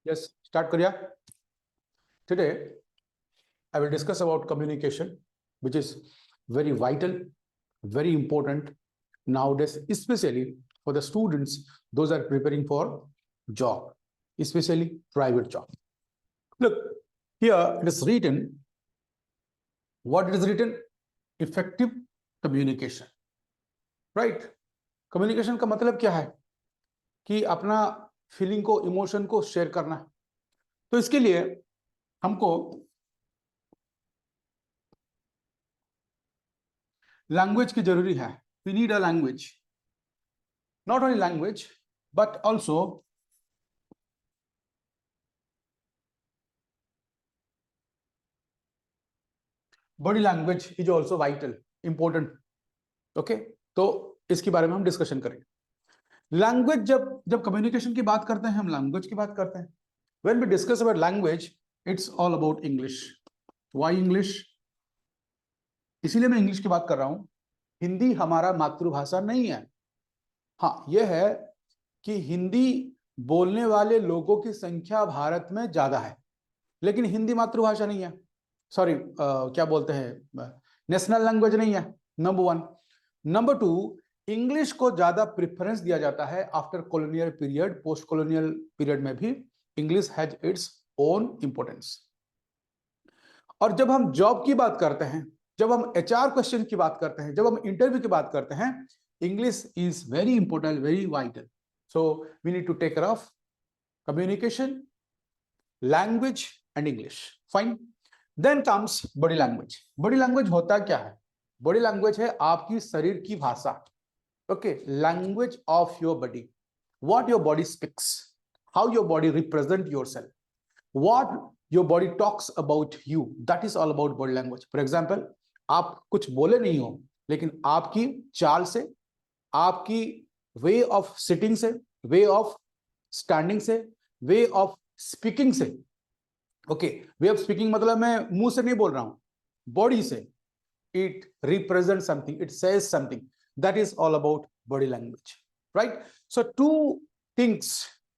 Yes, start Kariya. Today, I will discuss about communication, which is very vital, very important nowadays, especially for the students, those are preparing for job, especially private job. Look, here it is written, what it is written? Effective communication, right? Communication का मतलब क्या है कि अपना feeling को, emotion को share करना। तो इसके लिए हमको लैंग्वेज की जरूरी है। We need a language, not only language but also body language is also vital, important. Okay, तो इसके बारे में हम डिस्कशन करेंगे। लैंग्वेज, जब कम्युनिकेशन की बात करते हैं, हम लैंग्वेज की बात करते हैं। When we discuss about language, it's all about English. Why English? इसीलिए मैं इंग्लिश की बात कर रहा हूं। हिंदी हमारा मातृभाषा नहीं है। हाँ, यह है कि हिंदी बोलने वाले लोगों की संख्या भारत में ज्यादा है, लेकिन हिंदी मातृभाषा नहीं है। सॉरी, क्या बोलते हैं, नेशनल लैंग्वेज नहीं है, number one. Number two, English को ज्यादा प्रेफरेंस दिया जाता है after colonial period. Post colonial period में भी English has its own importance. और जब हम जॉब की बात करते हैं, जब हम एचआर क्वेश्चन की बात करते हैं, जब हम इंटरव्यू की बात करते हैं, English is very important, very vital. So we need to take care of communication, language and English. Fine. Then comes body language. Body language होता क्या है? बॉडी लैंग्वेज है आपकी शरीर की भाषा। Okay, language of your body, what your body speaks, how your body represent yourself, what your body talks about you, that is all about body language. For example, आप कुछ बोले नहीं हो, लेकिन आपकी चाल से, आपकी वे ऑफ सिटिंग से, वे ऑफ स्टैंडिंग से, वे ऑफ स्पीकिंग से। ओके, वे ऑफ स्पीकिंग मतलब मैं मुंह से नहीं बोल रहा हूं, बॉडी से। It represent something, it says something, that is all about body language, right? So two things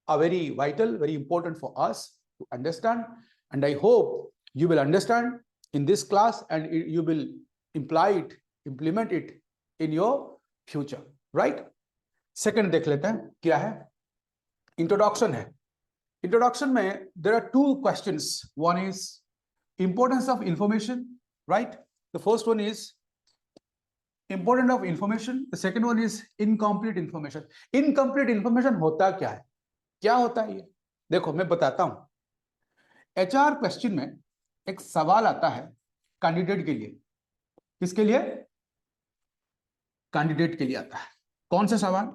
are very vital, very important for us to understand, and I hope you will understand in this class and you will implement it in your future, right? Second देख लेते हैं क्या है। Introduction है। Introduction में there are two questions. One is importance of information, right? The first one is important of information. The second one is incomplete information. Incomplete information होता क्या है? क्या होता है ये? देखो मैं बताता हूं। एचआर क्वेश्चन में एक सवाल आता है कैंडिडेट के लिए। किसके लिए? कैंडिडेट के लिए आता है। कौन सा सवाल?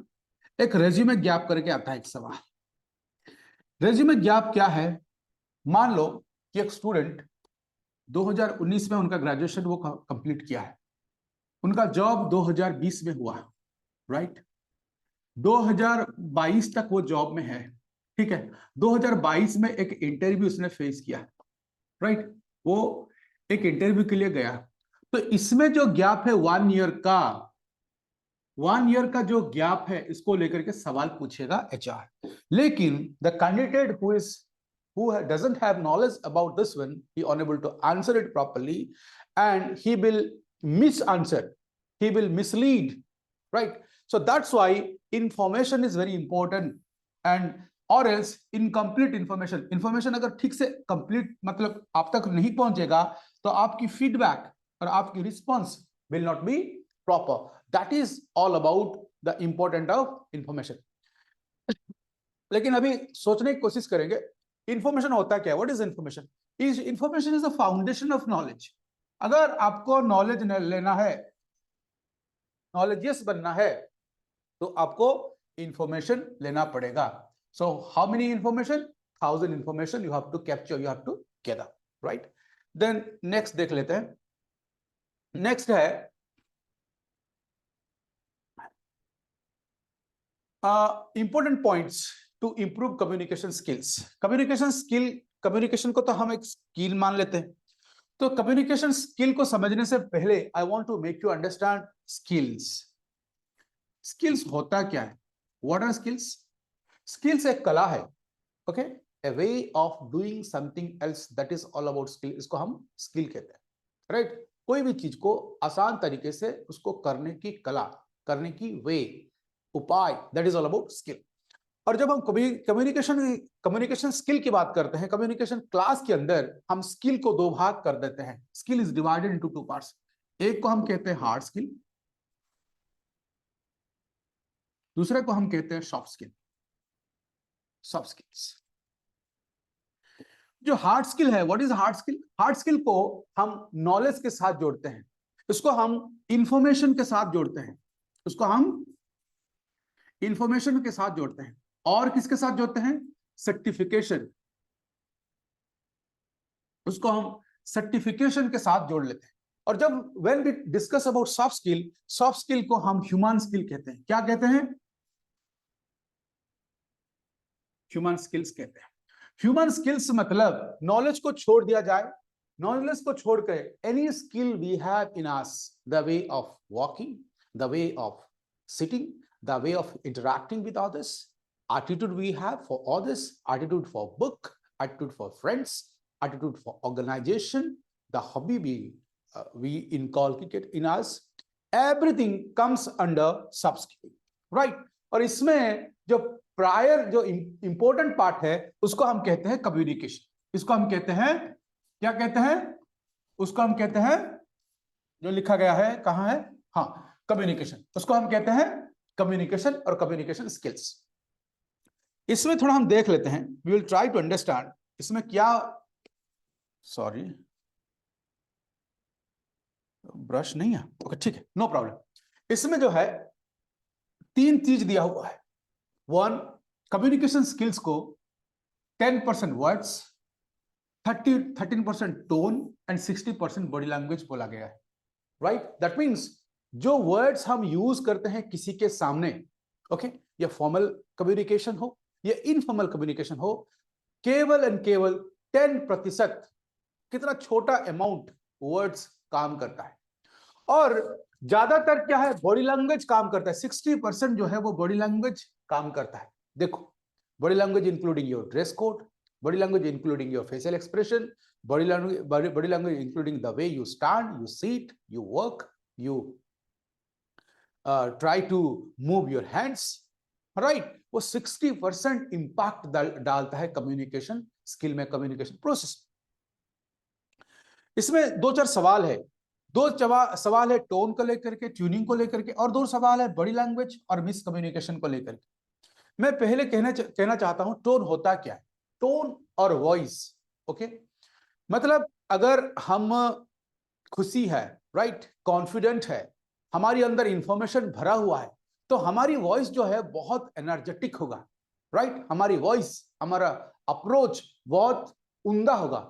एक रेज्यूमे गैप करके आता है एक सवाल। रेज्यूमे गैप क्या है? मान लो कि एक स्टूडेंट 2019 में उनका ग्रेजुएशन वो कंप्लीट किया है, उनका जॉब 2020 में हुआ, राइट? 2022 तक वो जॉब में है, ठीक है। 2022 में एक इंटरव्यू उसने फेस किया, राइट? वो एक इंटरव्यू के लिए गया, तो इसमें जो गैप है 1 ईयर का, 1 ईयर का जो गैप है, इसको लेकर के सवाल पूछेगा एचआर। लेकिन the candidate who doesn't have knowledge about this one, he unable to answer it properly and he will misanswer, he will mislead, right? So that's why information is very important, and और else incomplete information. Information अगर ठीक से complete मतलब आप तक नहीं पहुंचेगा, तो आपकी फीडबैक और आपकी response will not be proper. That is all about the important of information. लेकिन अभी सोचने की कोशिश करेंगे, इंफॉर्मेशन होता क्या है? What is information? Information is the foundation of knowledge. अगर आपको नॉलेज लेना है, नॉलेजियस बनना है, तो आपको इंफॉर्मेशन लेना पड़ेगा। So how many information? 1000 information you have to capture, you have to gather, right? Then next देख लेते हैं। next है important points to improve communication skills. communication skill, communication को तो हम एक स्किल मान लेते हैं, तो कम्युनिकेशन स्किल को समझने से पहले I want to make you understand skills. Skills होता क्या है? What are skills? स्किल्स एक कला है, okay? A way of doing something else, that is all about skill. इसको हम स्किल कहते हैं, राइट। कोई भी चीज को आसान तरीके से उसको करने की कला, करने की वे, उपाय, that is all about skill. और जब हम कम्युनिकेशन स्किल की बात करते हैं, कम्युनिकेशन क्लास के अंदर हम स्किल को दो भाग कर देते हैं। Skill is divided into two parts. एक को हम कहते हैं हार्ड स्किल, दूसरे को हम कहते हैं सॉफ्ट स्किल। सॉफ्ट स्किल्स, जो हार्ड स्किल है, what is hard skill? Hard skill को हम नॉलेज के साथ जोड़ते हैं, इसको हम इंफॉर्मेशन के साथ जोड़ते हैं, उसको हम इंफॉर्मेशन के साथ जोड़ते हैं। और किसके साथ जोड़ते हैं? सर्टिफिकेशन, उसको हम सर्टिफिकेशन के साथ जोड़ लेते हैं। और जब when we discuss about soft skill, soft skill को हम ह्यूमन स्किल कहते हैं। क्या कहते हैं? ह्यूमन स्किल्स कहते हैं। ह्यूमन स्किल्स मतलब नॉलेज को छोड़ दिया जाए, नॉलेज को छोड़कर any skill we have in us, the way of walking, the way of sitting, the way of interacting with others, attitude we have for others, attitude for book, attitude for friends, attitude for organization, the hobby we inculcate in us, everything comes under soft skill, right? और इसमें जो prior जो important part है उसको हम कहते हैं communication. इसको हम कहते हैं, क्या कहते हैं? उसको हम कहते हैं, जो लिखा गया है कहां है, हाँ, कम्युनिकेशन। उसको हम कहते हैं कम्युनिकेशन और कम्युनिकेशन स्किल्स। इसमें थोड़ा हम देख लेते हैं, we will try to understand इसमें क्या, सॉरी ब्रश नहीं है, ओके ठीक है, नो प्रॉब्लम। इसमें जो है तीन चीज दिया हुआ है। वन, कम्युनिकेशन स्किल्स को 10% words, 13% tone and 60% body language बोला गया है, राइट? दैट मीन्स जो वर्ड्स हम यूज करते हैं किसी के सामने, ओके, या फॉर्मल कम्युनिकेशन हो या इनफॉर्मल कम्युनिकेशन हो, केवल एंड केवल 10%, कितना छोटा अमाउंट वर्ड्स काम करता है। और ज्यादातर क्या है, बॉडी लैंग्वेज काम करता है। 60% जो है वो बॉडी लैंग्वेज काम करता है। देखो, body language including your dress code, body language including your facial expression, body language including the way you stand, you seat, you work, you try to move your hands, right? वो 60% impact डालता है communication skill में, communication process. इसमें दो चार सवाल है, सवाल है टोन को लेकर के, ट्यूनिंग को लेकर के, और दो सवाल है बॉडी लैंग्वेज और मिस कम्युनिकेशन को लेकर के। मैं पहले कहना चाहता हूं टोन होता क्या है। टोन और वॉइस, ओके, मतलब अगर हम खुशी है, राइट, कॉन्फिडेंट है, हमारे अंदर इंफॉर्मेशन भरा हुआ है, तो हमारी वॉइस जो है बहुत एनर्जेटिक होगा, राइट? हमारी वॉइस, हमारा अप्रोच बहुत उम्दा होगा,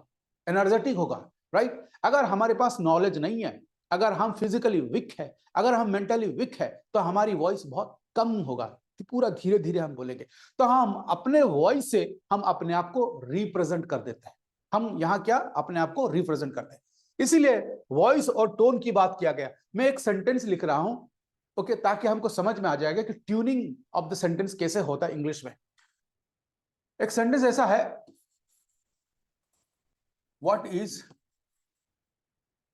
एनर्जेटिक होगा, राइट? अगर हमारे पास नॉलेज नहीं है, अगर हम फिजिकली वीक है, अगर हम मेंटली वीक है, तो हमारी वॉइस बहुत कम होगा, पूरा धीरे धीरे हम बोलेंगे। तो हम अपने वॉइस से हम अपने आप को रिप्रेजेंट कर देते हैं। हम यहाँ क्या, अपने आप को रिप्रेजेंट करते हैं। इसीलिए वॉइस और टोन की बात किया गया। मैं एक सेंटेंस लिख रहा हूं, ओके, ताकि हमको समझ में आ जाएगा कि ट्यूनिंग ऑफ द सेंटेंस कैसे होता है इंग्लिश में। एक सेंटेंस ऐसा है, what is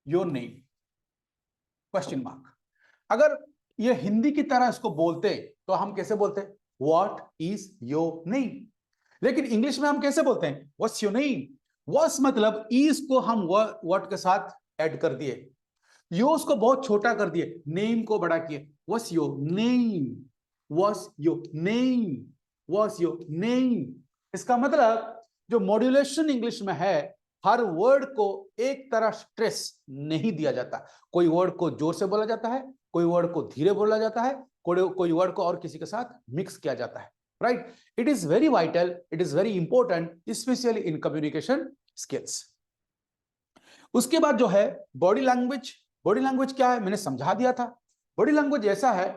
your name, question mark. अगर ये हिंदी की तरह इसको बोलते तो हम कैसे बोलते? What is your name. लेकिन इंग्लिश में हम कैसे बोलते हैं? What's your name. व्हाट्स मतलब इज को हम व्हाट के साथ ऐड कर दिए, यूज को बहुत छोटा कर दिए, नेम को बड़ा किए। What's your name, what's your name, what's your name. इसका मतलब जो मॉड्यूलेशन इंग्लिश में है, हर वर्ड को एक तरह स्ट्रेस नहीं दिया जाता। कोई वर्ड को जोर से बोला जाता है, कोई वर्ड को धीरे बोला जाता है, कोई वर्ड को और किसी के साथ मिक्स किया जाता है, right? It is very vital, it is very important, specially in communication skills. उसके बाद जो है बॉडी लैंग्वेज। बॉडी लैंग्वेज क्या है, मैंने समझा दिया था। बॉडी लैंग्वेज ऐसा है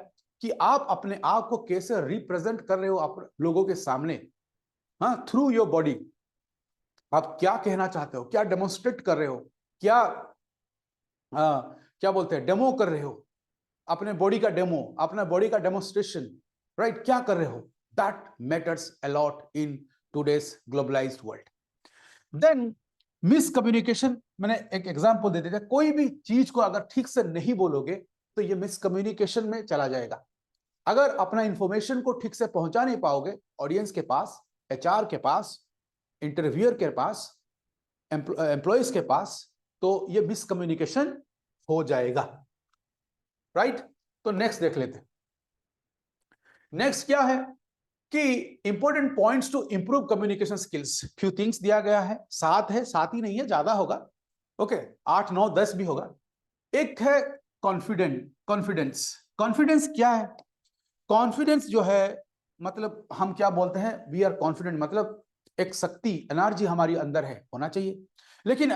कि आप अपने आप को कैसे रिप्रेजेंट कर रहे हो आप लोगों के सामने, हाँ, थ्रू योर बॉडी। आप क्या कहना चाहते हो, क्या डेमोन्स्ट्रेट कर रहे हो, क्या बोलते हैं, डेमो कर रहे हो, अपने बॉडी का डेमो, अपना बॉडी का डेमोन्स्ट्रेशन, राइट? क्या कर रहे हो, that matters a lot in today's globalized world. Then miscommunication, मैंने एक एग्जांपल दे दिया, कोई भी चीज को अगर ठीक से नहीं बोलोगे तो ये मिसकम्युनिकेशन में चला जाएगा। अगर अपना इंफॉर्मेशन को ठीक से पहुंचा नहीं पाओगे ऑडियंस के पास, एचआर के पास, इंटरव्यूअर के पास, एम्प्लॉयज के पास, तो ये मिसकम्युनिकेशन हो जाएगा, राइट। तो नेक्स्ट देख लेते हैं। नेक्स्ट क्या है कि important points to improve communication skills, few things दिया गया है, 7 है, 7 ही नहीं है, ज्यादा होगा, ओके 8 9 10 भी होगा। एक है कॉन्फिडेंस। कॉन्फिडेंस क्या है? कॉन्फिडेंस जो है मतलब हम क्या बोलते हैं, वी आर कॉन्फिडेंट, मतलब एक शक्ति, एनर्जी हमारी अंदर है, होना चाहिए। लेकिन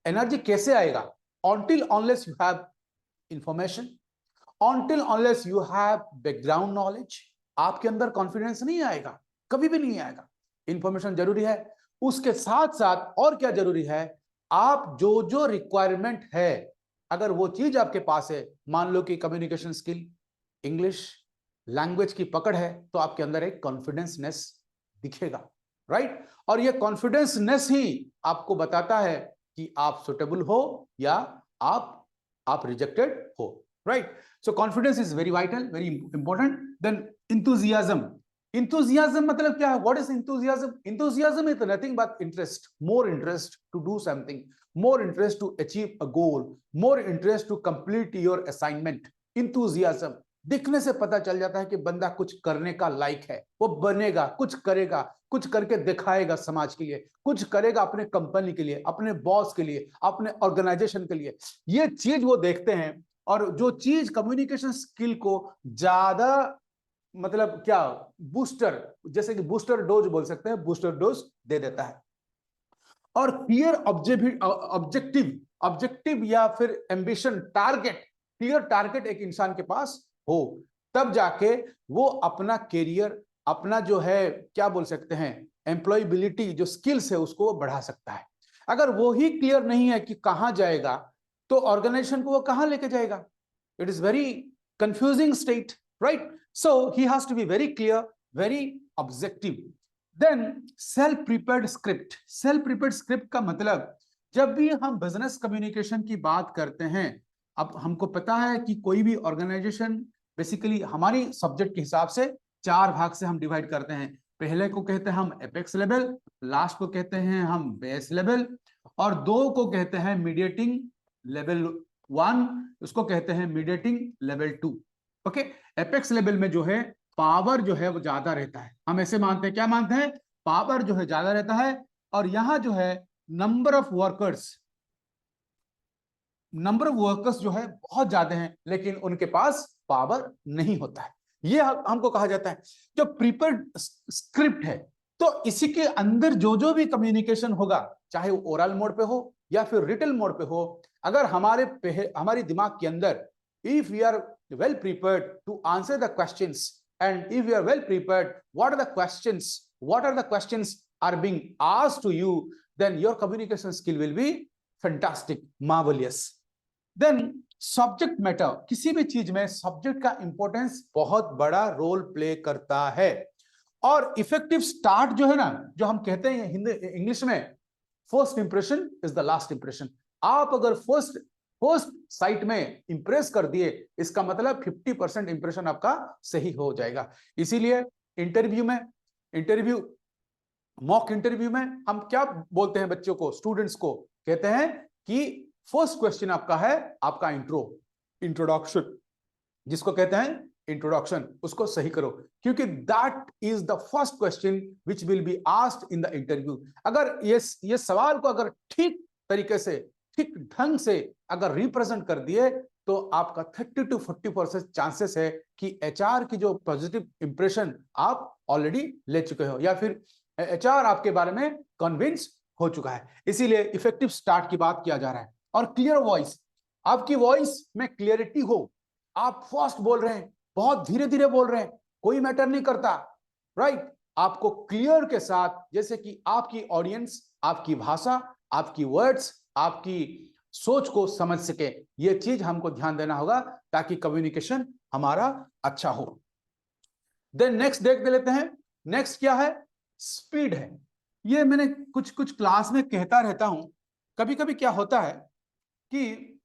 एनर्जी कैसे आएगा? until unless you have information, until unless you have background knowledge, आपके अंदर कॉन्फिडेंस नहीं आएगा, कभी भी नहीं आएगा। इंफॉर्मेशन जरूरी है, उसके साथ साथ और क्या जरूरी है, आप जो जो रिक्वायरमेंट है, अगर वो चीज आपके पास है, मान लो कि कम्युनिकेशन स्किल, इंग्लिश लैंग्वेज की पकड़ है, तो आपके अंदर एक कॉन्फिडेंसनेस दिखेगा, राइट। और ये कॉन्फिडेंसनेस ही आपको बताता है कि आप सुटेबल हो या आप रिजेक्टेड हो, right. So confidence is very vital, very important. Then enthusiasm मतलब क्या है? What is enthusiasm? Enthusiasm is nothing but interest, more interest to do something, more interest to achieve a goal, more interest to complete your assignment. Enthusiasm दिखने से पता चल जाता है कि बंदा कुछ करने का लायक है, वो बनेगा, कुछ करेगा, कुछ करके दिखाएगा समाज के लिए, कुछ करेगा अपने कंपनी के लिए, अपने बॉस के लिए, अपने ऑर्गेनाइजेशन के लिए। ये चीज वो देखते हैं, और जो चीज कम्युनिकेशन स्किल को ज्यादा मतलब क्या बूस्टर, जैसे कि बूस्टर डोज बोल सकते हैं, बूस्टर डोज दे देता है। और क्लियर ऑब्जेक्टिव या फिर एम्बिशन, टारगेट, क्लियर टारगेट एक इंसान के पास हो, तब जाके वो अपना कैरियर, अपना जो है क्या बोल सकते हैं एम्प्लॉयबिलिटी, जो स्किल्स है उसको वो बढ़ा सकता है। अगर वो ही क्लियर नहीं है कि कहां जाएगा, तो ऑर्गेनाइजेशन को वो कहां लेके जाएगा? It is very confusing state, right. So he has to be very clear, very objective. Then self prepared script. Self prepared script का मतलब, जब भी हम बिजनेस कम्युनिकेशन की बात करते हैं, अब हमको पता है कि कोई भी ऑर्गेनाइजेशन बेसिकली हमारी सब्जेक्ट के हिसाब से 4 भाग से हम डिवाइड करते हैं। पहले को कहते हैं हम एपेक्स लेवल, लास्ट को कहते हैं हम बेस लेवल, और 2 को कहते हैं मीडिएटिंग लेवल 1, उसको कहते हैं mediating level 2। Okay, apex level में जो है पावर जो है वो ज्यादा रहता है, हम ऐसे मानते हैं, क्या मानते हैं, पावर जो है ज्यादा रहता है। और यहां जो है नंबर ऑफ वर्कर्स जो है बहुत ज्यादा हैं, लेकिन उनके पास पावर नहीं होता है। ये हमको कहा जाता है जो प्रिपेयर्ड स्क्रिप्ट है। तो इसी के अंदर जो जो भी कम्युनिकेशन होगा, चाहे वो ओरल मोड पे हो या फिर रिटन मोड पे हो, अगर हमारी दिमाग के अंदर, if we are well prepared to answer the questions, and if we are well prepared, what are the questions are being asked to you, then your communication skill will be fantastic, marvellous. Then subject matter, किसी भी चीज में subject का importance बहुत बड़ा role play करता है। और इफेक्टिव स्टार्ट जो है ना, जो हम कहते हैं हिंदी इंग्लिश में, first impression is the last impression. आप अगर फर्स्ट साइट में इंप्रेस कर दिए, इसका मतलब 50% इंप्रेशन आपका सही हो जाएगा। इसीलिए मॉक इंटरव्यू में हम क्या बोलते हैं बच्चों को, स्टूडेंट्स को कहते हैं कि फर्स्ट क्वेश्चन आपका है आपका इंट्रोडक्शन, जिसको कहते हैं इंट्रोडक्शन, उसको सही करो, क्योंकि that is the first question which will be asked in the interview. अगर ये सवाल को अगर ठीक तरीके से, ठीक ढंग से अगर रिप्रेजेंट कर दिए, तो आपका 30 to 40% चांसेस है कि एचआर की जो पॉजिटिव इंप्रेशन आप ऑलरेडी ले चुके हो, या फिर एचआर आपके बारे में कन्विंस हो चुका है। इसीलिए इफेक्टिव स्टार्ट की बात किया जा रहा है। और क्लियर वॉइस, आपकी वॉइस में क्लियरिटी हो, आप फास्ट बोल रहे हैं, बहुत धीरे धीरे बोल रहे हैं, कोई मैटर नहीं करता, राइट। आपको क्लियर के साथ, जैसे कि आपकी ऑडियंस आपकी भाषा, आपकी वर्ड्स, आपकी सोच को समझ सके, यह चीज हमको ध्यान देना होगा ताकि कम्युनिकेशन हमारा अच्छा हो। देन नेक्स्ट देख लेते हैं। नेक्स्ट क्या है? स्पीड है। ये मैंने कुछ कुछ क्लास में कहता रहता हूं। कभी कभी क्या होता है कि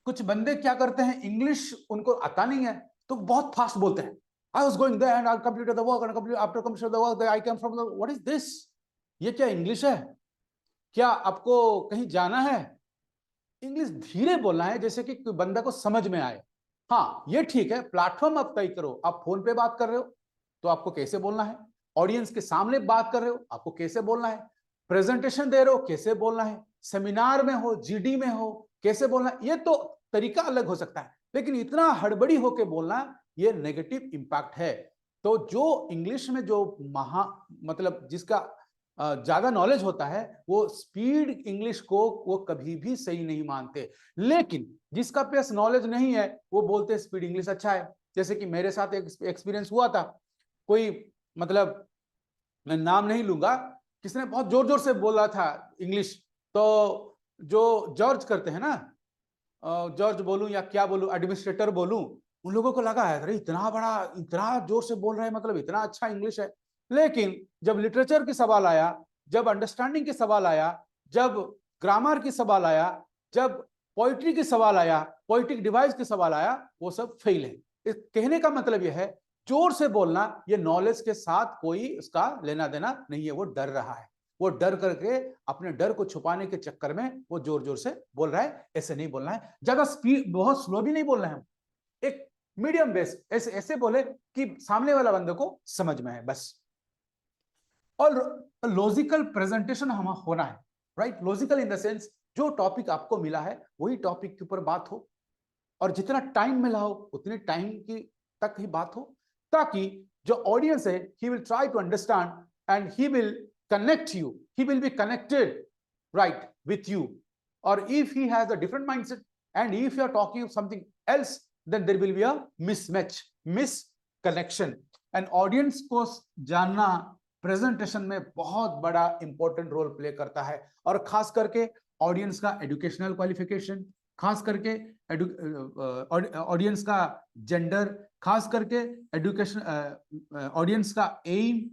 कुछ बंदे क्या करते हैं, इंग्लिश उनको आता नहीं है तो बहुत फास्ट बोलते हैं। I was going there and I completed the work and after completed the work I came from the, what is this? ये क्या इंग्लिश है? क्या आपको कहीं जाना है? इंग्लिश धीरे बोलना है जैसे कि कोई बंदा को समझ में आए। हाँ ये ठीक है, प्लेटफॉर्म आप तय करो। आप फोन पे बात कर रहे हो तो आपको कैसे बोलना है, ऑडियंस के सामने बात कर रहे हो आपको कैसे बोलना है, प्रेजेंटेशन दे रहे हो कैसे बोलना है, सेमिनार में हो, जीडी में हो, कैसे बोलना है, ये तो तरीका अलग हो सकता है, लेकिन इतना हड़बड़ी होके बोलना ये नेगेटिव इंपैक्ट है। तो जो इंग्लिश में जो मतलब जिसका ज्यादा नॉलेज होता है वो स्पीड इंग्लिश को वो कभी भी सही नहीं मानते, लेकिन जिसका पास नॉलेज नहीं है वो बोलते स्पीड इंग्लिश अच्छा है। जैसे कि मेरे साथ एक एक्सपीरियंस हुआ था, कोई मतलब मैं नाम नहीं लूंगा, किसने बहुत जोर जोर से बोल रहा था इंग्लिश, तो जो जॉर्ज करते हैं ना, जॉर्ज बोलूं या क्या बोलूं, एडमिनिस्ट्रेटर बोलूं, उन लोगों को लगा है अरे इतना बड़ा इतना जोर से बोल रहा है, मतलब इतना अच्छा इंग्लिश है। लेकिन जब लिटरेचर की सवाल आया, जब अंडरस्टैंडिंग की सवाल आया, जब ग्रामर की सवाल आया, जब पोइट्री की सवाल आया, पोइटिक डिवाइस की सवाल आया, वो सब फेल है। इस कहने का मतलब यह है जोर से बोलना ये नॉलेज के साथ कोई उसका लेना देना नहीं है, वो डर रहा है, वो डर करके अपने डर को छुपाने के चक्कर में वो जोर जोर से बोल रहा है। ऐसे नहीं बोलना है, ज्यादा स्पीड बहुत स्लो भी नहीं बोलना है, एक मीडियम बेस ऐसे ऐसे बोले कि सामने वाला बंदे को समझ में है बस। और लॉजिकल प्रेजेंटेशन हम होना है, right? Logical in the sense जो टॉपिक आपको मिला है वही टॉपिक के ऊपर बात हो, और जितना टाइम मिला हो उतने टाइम की तक ही बात हो, ताकि जो ऑडियंस है he will try to understand and he will connect you, he will be connected right with you. Or if he has a different mindset and if you are talking of something else, then there will be a mismatch, misconnection. And audience को जानना presentation में बहुत बड़ा important role play करता है, और खास करके ऑडियंस का एजुकेशनल क्वालिफिकेशन, खास करके ऑडियंस का जेंडर, खास करके एजुकेशन ऑडियंस का एम,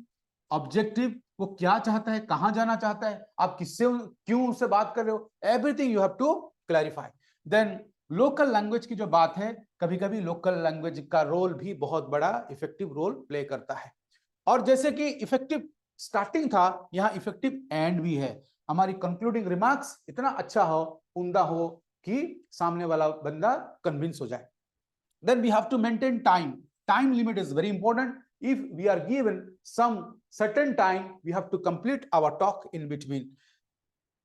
ऑब्जेक्टिव, वो क्या चाहता है, कहां जाना चाहता है, आप किससे क्यों उससे बात कर रहे हो, everything you have to clarify. Then local language की जो बात है, कभी कभी लोकल लैंग्वेज का रोल भी बहुत बड़ा इफेक्टिव रोल प्ले करता है। और जैसे कि इफेक्टिव स्टार्टिंग था, यहाँ इफेक्टिव एंड भी है। हमारी कंक्लूडिंग रिमार्क्स इतना अच्छा हो, उम्दा हो कि सामने वाला बंदा कन्विंस हो जाए। Then we have to maintain time, time limit is very important. If we are given some certain time, we have to complete our talk in between.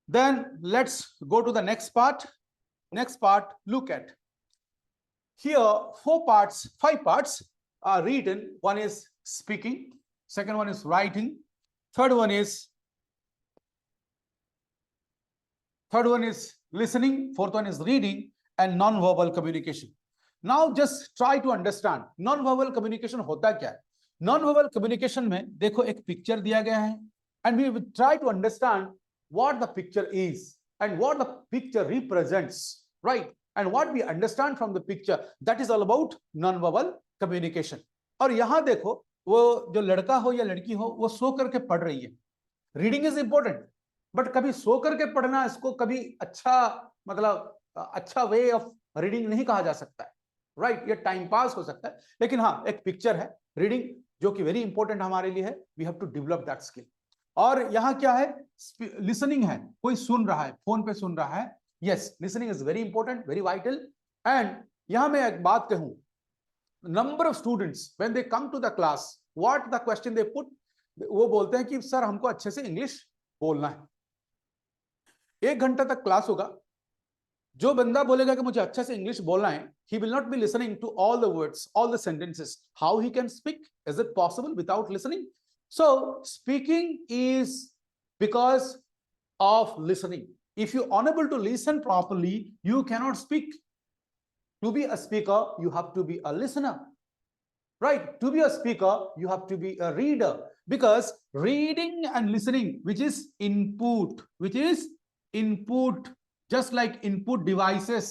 Then let's go to the next part. Next part, look at here 5 parts are written. One is speaking, second one is writing, third one is listening, fourth one is reading, and non-verbal communication. Now just try to understand non-verbal communication होता क्या है। Non verbal communication में देखो एक picture दिया गया है, and we will try to understand what the picture is and what the picture represents, right? And what we understand from the picture, that is all about non verbal communication. और यहां देखो वो जो लड़का हो या लड़की हो वो सो करके पढ़ रही है। रीडिंग इज इंपॉर्टेंट, बट कभी सो करके पढ़ना इसको कभी अच्छा मतलब अच्छा वे ऑफ रीडिंग नहीं कहा जा सकता है, राइट? ये टाइम पास हो सकता है, लेकिन हाँ एक पिक्चर है, रीडिंग जो कि वेरी इंपॉर्टेंट हमारे लिए है, we have to develop that skill. और यहां क्या है, लिसनिंग है, कोई सुन रहा है, फोन पे सुन रहा है, yes listening is very important, very vital. And यहां मैं एक बात कहूं, number of students when they come to the class, what the question they put, वो बोलते हैं कि सर हमको अच्छे से इंग्लिश बोलना है। 1 घंटा तक क्लास होगा, जो बंदा बोलेगा कि मुझे अच्छे से इंग्लिश बोलना है, he will not be listening to all the words, all the sentences. How he can speak? Is it possible without listening? So speaking is because of listening. If you are unable to listen properly, you cannot speak. To be a speaker, you have to be a listener, right? To be a speaker, you have to be a reader, because reading and listening, which is input, just like input devices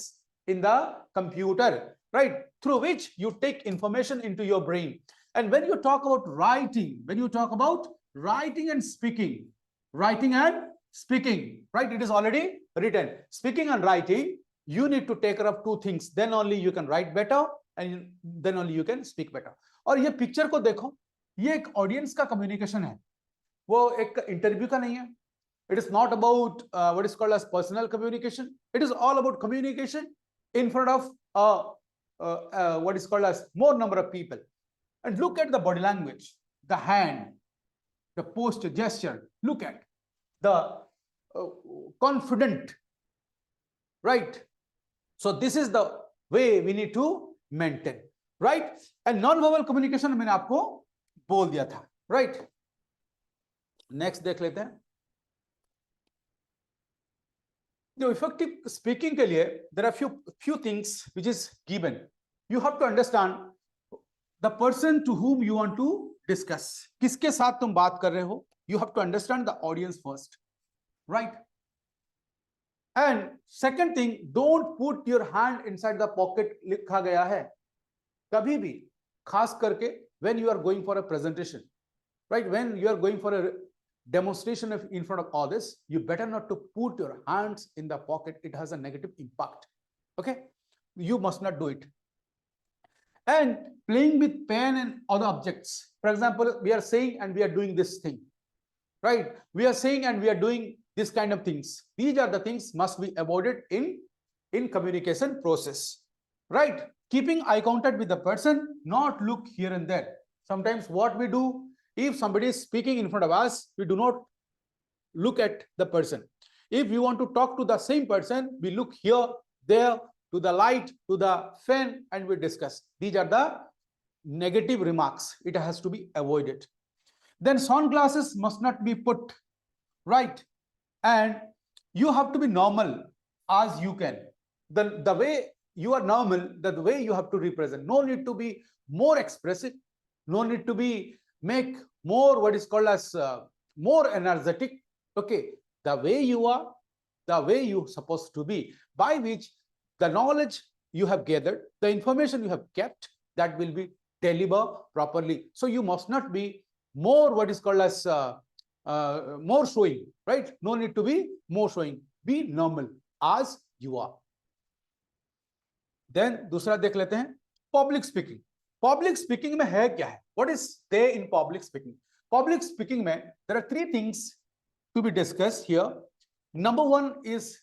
in the computer, right? Through which you take information into your brain. And when you talk about writing, when you talk about writing and speaking. Writing and speaking, right? It is already written. Speaking and writing, you need to take care of two things. Then only you can write better and then only you can speak better. और ये picture को देखो, ये एक audience का communication है, वो एक इंटरव्यू का नहीं है. It is not about what is called as personal communication. It is all about communication in front of what is called as more number of people. And look at the body language, the hand, the posture, gesture. Look at the confident, right? So this is the way we need to maintain, right? And non-verbal communication मैंने आपको बोल दिया था, right? Next देख लेते हैं. The effective speaking के लिए there are few things which is given. You have to understand the person to whom you want to discuss. किसके साथ तुम बात कर रहे हो? You have to understand the audience first, right? And second thing, don't put your hand inside the pocket. लिखा गया है कभी भी, खास करके when you are going for a presentation, right? When you are going for a demonstration in front of others, you better not to put your hands in the pocket. It has a negative impact. Okay, you must not do it. And playing with pen and other objects. For example, we are saying and we are doing this thing, right? We are saying and we are doing this kind of things. These are the things must be avoided in communication process, right? Keeping eye contact with the person, not look here and there. Sometimes what we do, if somebody is speaking in front of us, we do not look at the person. If we want to talk to the same person, we look here, there, to the light, to the fan, and we discuss. These are the negative remarks. It has to be avoided. Then sunglasses must not be put, right? And you have to be normal as you can. The way you are normal, the way you have to represent. No need to be more expressive. No need to be make more what is called as more energetic. Okay, the way you are, the way you supposed to be, by which the knowledge you have gathered, the information you have kept, that will be delivered properly. So you must not be more what is called as more showing, right? No need to be more showing. Be normal as you are. Then दूसरा देख लेते हैं, public speaking. Public speaking में है क्या है? What is there in public speaking? Public speaking में there are three things to be discussed here. Number one is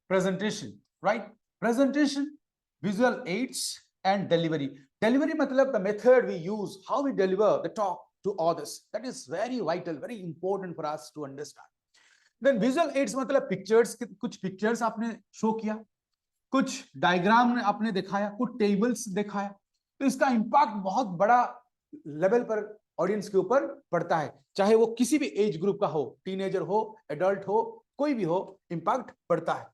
presentation, right? Presentation, visual aids, and delivery. Delivery मतलब the method we use, how we deliver the talk to others. That is very vital, very important for us to understand. Then visual aids मतलब pictures, कुछ pictures आपने show किया, कुछ diagram आपने दिखाया, कुछ tables दिखाया, तो इसका इम्पैक्ट बहुत बड़ा लेवल पर ऑडियंस के ऊपर पड़ता है, चाहे वो किसी भी एज ग्रुप का हो, टीनेजर हो, एडल्ट हो, कोई भी हो, इम्पैक्ट पड़ता है.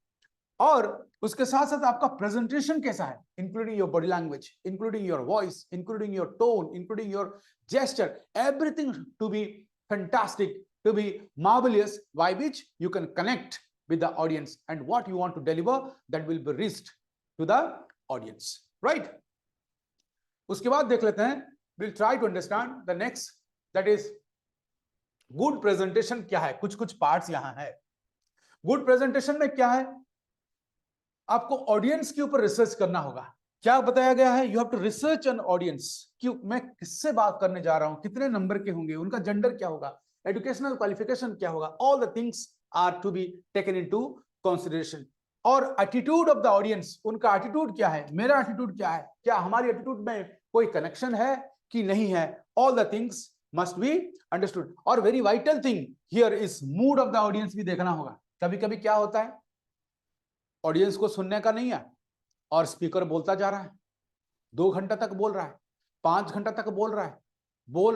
और उसके साथ साथ आपका प्रेजेंटेशन कैसा है, including your body language, including your voice, including your tone, including your gesture, everything to be fantastic, to be marvellous, by which you can connect with the audience, and what you want to deliver, that will be reached to the audience, right? उसके बाद देख लेते हैं, we'll try to understand the next, that is good presentation क्या है. कुछ कुछ parts यहाँ है. Good presentation में क्या है, आपको ऑडियंस के ऊपर रिसर्च करना होगा. क्या बताया गया है? You have to research an audience. क्यों, मैं किससे बात करने जा रहा हूं, कितने नंबर के होंगे, उनका जेंडर क्या होगा, एजुकेशनल क्वालिफिकेशन क्या होगा, all the things are to be taken into consideration. और एटीट्यूड ऑफ द ऑडियंस, उनका एटीट्यूड क्या है, मेरा एटीट्यूड क्या है, क्या हमारी एटीट्यूड में कोई कनेक्शन है कि नहीं है, all the things must be understood. और very vital thing here is mood of the audience भी देखना होगा. कभी कभी क्या होता है, ऑडियंस को सुनने का नहीं है और स्पीकर बोलता जा रहा है, 2 घंटा तक बोल रहा है, 5 घंटा तक बोल रहा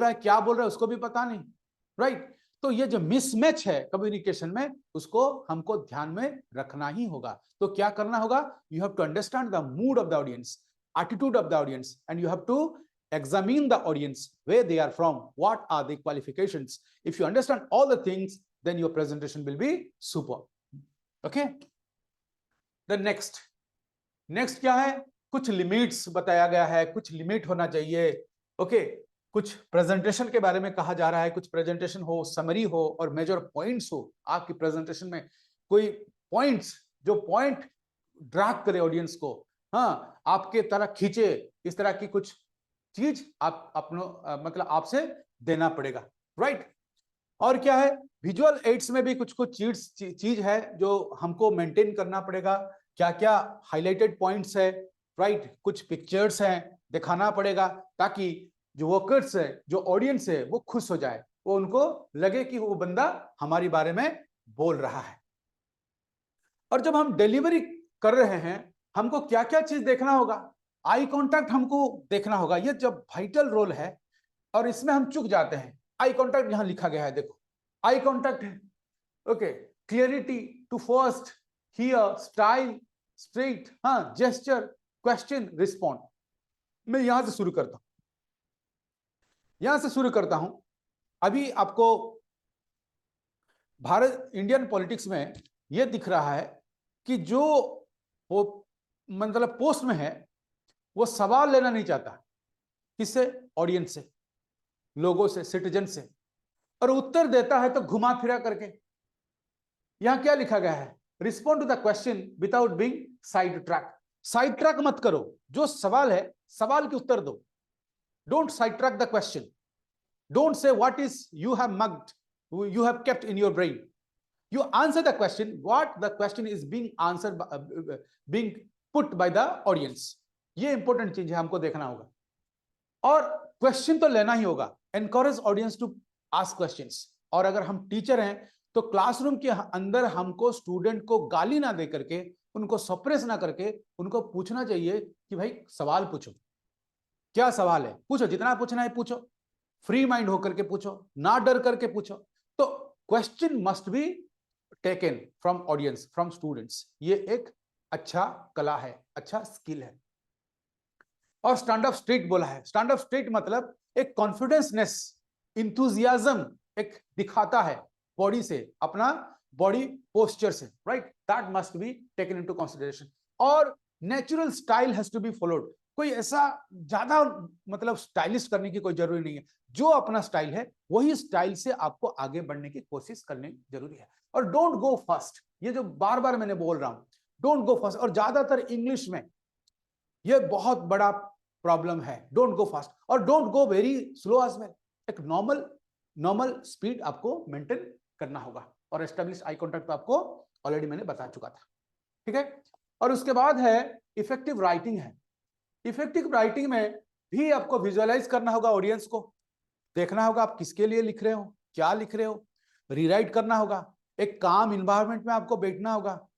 है, क्या बोल रहा है उसको भी पता नहीं, राइट? तो ये जो मिसमैच है कम्युनिकेशन में, उसको हमको ध्यान में रखना ही होगा. तो क्या करना होगा, you have to understand the mood of the audience, attitude of the audience, and you have to examine the audience, where they are from, what are the qualifications. If you understand all the things, then your presentation will be super. Okay, the next क्या है, कुछ limits बताया गया है, कुछ limit होना चाहिए. Okay, कुछ प्रेजेंटेशन के बारे में कहा जा रहा है, कुछ प्रेजेंटेशन हो, समरी हो और मेजर पॉइंट्स हो आपकी प्रेजेंटेशन में, कोई पॉइंट्स जो पॉइंट ड्रैग करे ऑडियंस को, हाँ आपके तरह खींचे, इस तरह की कुछ चीज आप अपनो मतलब आपसे देना पड़ेगा, राइट। और क्या है, विजुअल एड्स में भी कुछ कुछ चीज है जो हमको मेंटेन करना पड़ेगा। क्या क्या हाईलाइटेड पॉइंट्स है, राइट, कुछ पिक्चर्स हैं दिखाना पड़ेगा, ताकि जो वर्कर्स है, जो ऑडियंस है, वो खुश हो जाए, वो उनको लगे कि वो बंदा हमारे बारे में बोल रहा है। और जब हम डिलीवरी कर रहे हैं, हमको क्या क्या चीज देखना होगा, आई कांटेक्ट हमको देखना होगा, ये जब वाइटल रोल है, और इसमें हम चूक जाते हैं। आई कांटेक्ट यहां लिखा गया है, देखो आई कांटेक्ट है, okay, clarity to first here, style straight, हाँ, जेस्चर, क्वेश्चन, रिस्पॉन्ड। मैं यहां से शुरू करता हूं, अभी आपको भारत इंडियन पॉलिटिक्स में यह दिख रहा है कि जो वो मतलब पोस्ट में है, वो सवाल लेना नहीं चाहता, किससे, ऑडियंस से, लोगों से, सिटीजन से, और उत्तर देता है तो घुमा फिरा करके। यहां क्या लिखा गया है, respond to the question without being side track. Side track मत करो, जो सवाल है सवाल के उत्तर दो, don't side track the question, don't say what is you have mugged, you have kept in your brain. You answer the question what the question is being answered by, being put by the audience. ये important चीज है, हमको देखना होगा। और question तो लेना ही होगा, encourage audience to ask questions. और अगर हम टीचर हैं तो क्लासरूम के अंदर हमको स्टूडेंट को गाली ना दे करके, उनको सप्रेस ना करके, उनको पूछना चाहिए कि भाई सवाल पूछो, क्या सवाल है, पूछो, जितना पूछना है पूछो, फ्री माइंड होकर के पूछो, ना डर करके पूछो। तो question must be taken from audience, from students. ये एक अच्छा कला है, अच्छा स्किल है। और स्टैंड अप स्ट्रेट बोला है, स्टैंड अप स्ट्रेट मतलब एक कॉन्फिडेंसनेस, इंथुजियाज्म एक दिखाता है बॉडी से, अपना बॉडी पोस्चर से, right, that must be taken into consideration. और natural style has to be followed. कोई ऐसा ज्यादा मतलब स्टाइलिश करने की कोई जरूरी नहीं है, जो अपना स्टाइल है वही स्टाइल से आपको आगे बढ़ने की कोशिश करनी जरूरी है। और डोंट गो फास्ट, ये जो बार बार मैंने बोल रहा हूं, डोंट गो फास्ट। और ज्यादातर इंग्लिश में ये बहुत बड़ा प्रॉब्लम है, डोंट गो फास्ट और don't go very slow as well. एक नॉर्मल स्पीड आपको मेंटेन करना होगा। और एस्टेब्लिश आई कांटेक्ट तो आपको ऑलरेडी मैंने बता चुका था, ठीक है। और उसके बाद है इफेक्टिव राइटिंग है। इफेक्टिव राइटिंग में भी आपको विजुअलाइज करना होगा, ऑडियंस को देखना होगा आप किसके लिए लिख रहे हो, क्या लिख रहे हो, रीराइट करना होगा, एक काम इन्वायरमेंट में आपको बैठना होगा,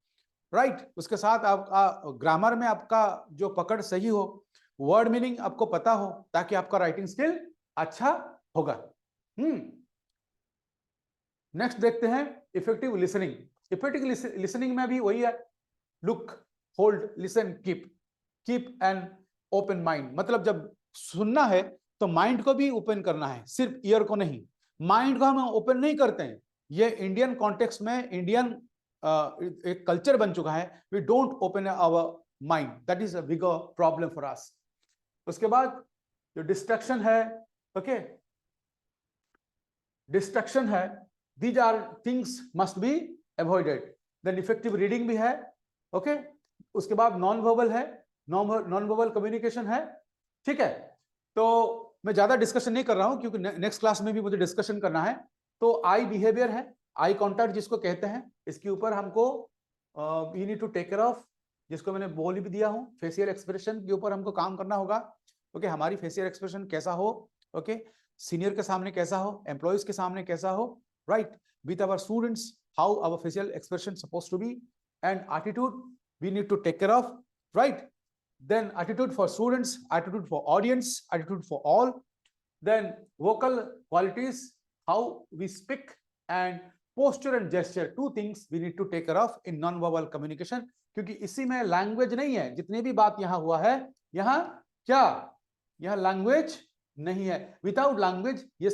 राइट। उसके साथ आपका ग्रामर में आपका जो पकड़ सही हो, वर्ड मीनिंग आपको पता हो, ताकि आपका राइटिंग स्किल अच्छा होगा। नेक्स्ट देखते हैं इफेक्टिव लिसनिंग। इफेक्टिव लिसनिंग में भी वही है, look, hold, listen, keep an open mind. मतलब जब सुनना है तो माइंड को भी ओपन करना है, सिर्फ ईयर को नहीं। माइंड को हम ओपन नहीं करते हैं, ये इंडियन कॉन्टेक्स्ट में इंडियन एक कल्चर बन चुका है, we don't open our mind, that is a bigger problem for us. उसके बाद जो डिस्ट्रक्शन है, ओके, डिस्ट्रक्शन है, these are things must be avoided. Then effective reading भी है, ओके। उसके बाद नॉन वर्बल है, नॉन वर्बल कम्युनिकेशन है, ठीक है। तो मैं ज्यादा डिस्कशन नहीं कर रहा हूं क्योंकि नेक्स्ट क्लास में भी मुझे डिस्कशन करना है। तो आई बिहेवियर है, आई कांटेक्ट जिसको कहते हैं, इसके ऊपर हमको you need to take care of, जिसको मैंने बोल भी दिया हूं, फेशियल एक्सप्रेशन के ऊपर हमको काम करना होगा, ओके। हमारी फेशियल एक्सप्रेशन कैसा हो, ओके, सीनियर के सामने कैसा हो, एम्प्लॉयज के सामने कैसा हो, right, with our students how our facial expression suppose to be, and attitude we need to take care of, right? Then attitude for students, attitude for audience, attitude for all. Then vocal qualities, how we speak, and posture and gesture, two things we need to take care of in non-verbal communication. क्योंकि इसी में language नहीं है, जितनी भी बात यहाँ हुआ है, यहाँ क्या, यहाँ लैंग्वेज नहीं है। विदाउट लैंग्वेज ये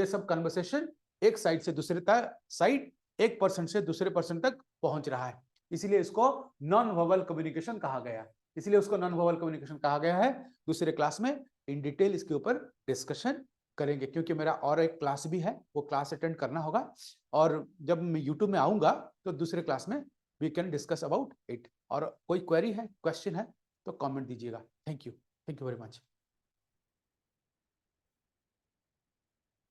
सब कन्वर्सेशन एक साइड से दूसरे साइड, एक पर्सन से दूसरे पर्सन तक पहुंच रहा है, इसीलिए इसको नॉन वर्बल कम्युनिकेशन कहा गया, इसलिए उसको नॉन वर्बल कम्युनिकेशन कहा गया है। दूसरे क्लास में इन डिटेल इसके ऊपर डिस्कशन करेंगे, क्योंकि मेरा और एक क्लास भी है, वो क्लास अटेंड करना होगा, और जब मैं यूट्यूब में आऊंगा तो दूसरे क्लास में we can discuss about it. और कोई क्वेरी है, क्वेश्चन है तो कमेंट दीजिएगा। Thank you very much.